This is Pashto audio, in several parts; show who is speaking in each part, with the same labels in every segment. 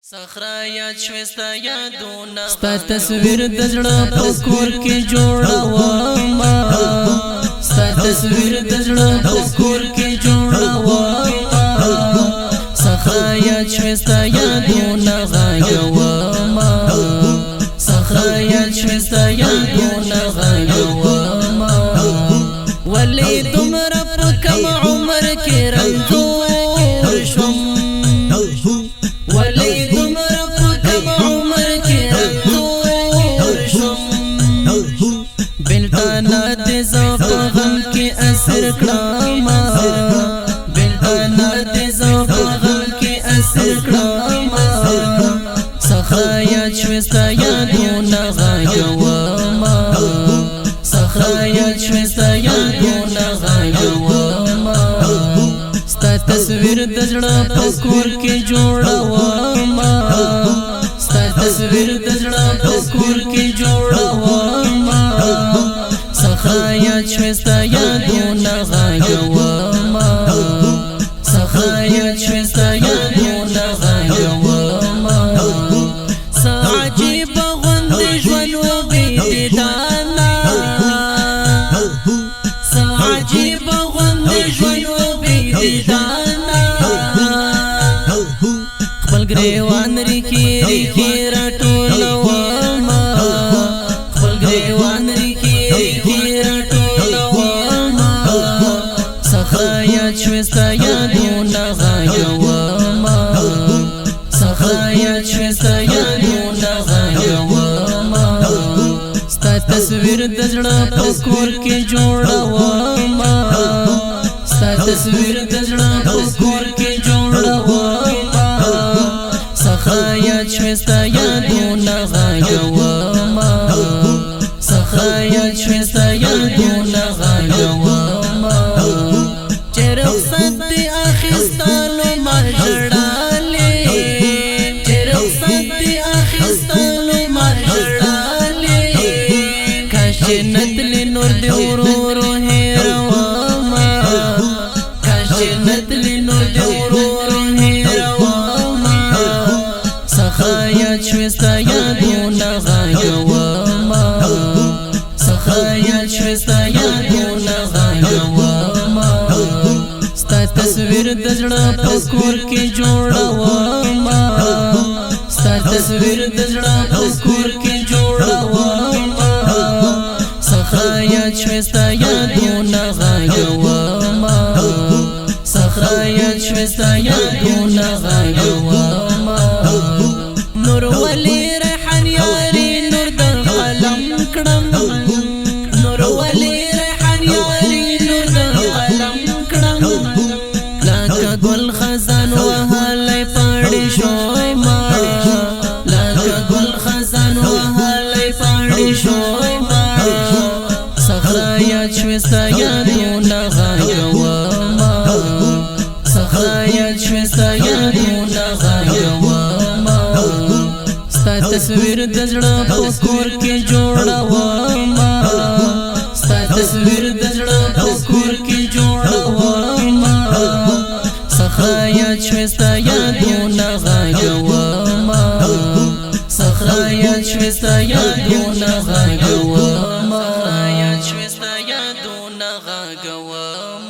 Speaker 1: صخره یاد شوستا یادونه ستا تصویر د زړه په کور کې جوړوم ستا تصویر د زړه په کور کې جوړوم صخره یاد شوستا یادونه غایوم صخره یاد شوستا یادونه غایوم ولی دومره په کم عمر کې رنځور شوم ولی دومره په کم عمر کې رنځور شوم بلتانا د ذوق غم کې اسر کړم بلتانا د ذوق غم کې اسر کړم صخره یاد شوستا یادونه غایوم صخره یاد شوستا یادونه غایوم ستا تصویر د زړه په کور کې جوړوم ستا تصویر د زړه په کور کې جوړوم صخره یاد شوستا یادونه غایوم صخره یاد شوستا یادونه غایوم څه عجیب غوندې ژوند و بې دیدانه څه عجیب غوندې ژوند و بې دیدانه خپل ګریوان ریکې ریکې راټولوم خپل ګریوان ریکې ریکې راټولوم صخره یاد شوستا یادونه غایوم صخره یاد شوستا یادونه غایوم ستا تصویر د زړه په کور کې جوړوم ستا تصویر د زړه په کور کې جوړوم صخره یاد شوستا یادونه غایوم صخره یاد شوستا یادونه غایوم چې رخصت دې اخیستلو ما ژړلې چې رخصت دې اخیستلو ما ژړلې کاش چې نتلې نور دې ورو ورو هېروم کاش چې نتلې نور دې ورو ورو هېروم صخره یاد شوستا یادونه غایوم صخره یاد شوستا یادونه غایوم ستا تصویر د زړه په کور کې جوړوم ستا تصویر د زړه په کور کې جوړوم صخره یاد شوستا یادونه غایوم صخره یاد شوستا یادونه غایوم نور ولی ریحان یاري نور د قلم کړم نور ولی ریحان یاري نور د قلم کړم لکه ګل خزان وهلی پاړې شوی ما لکه ګل خزان وهلی پاړې شوی ما صخره یاد شوستا یادونه غایوم صخره یاد شوستا یادونه غایوم ستا تصویر د زړه په کور کې جوړوم ستا تصویر د زړه په کور کې جوړوم صخره یاد شوستا یادونه غایوم صخره یاد شوستا یادونه غایوم یاد شوستا یادونه غایوم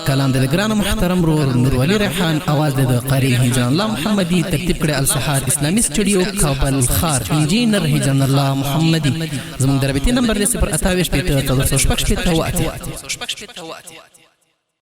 Speaker 2: کلام د ګران محترم رور نور ولی ریحان आवाज د قاری هجان الله محمدي ترتیب کړي السحار اسلامي سټوډیو کابل خار انجینر هجان الله محمدي زموږ د رابطې نمبر 028 14 14 15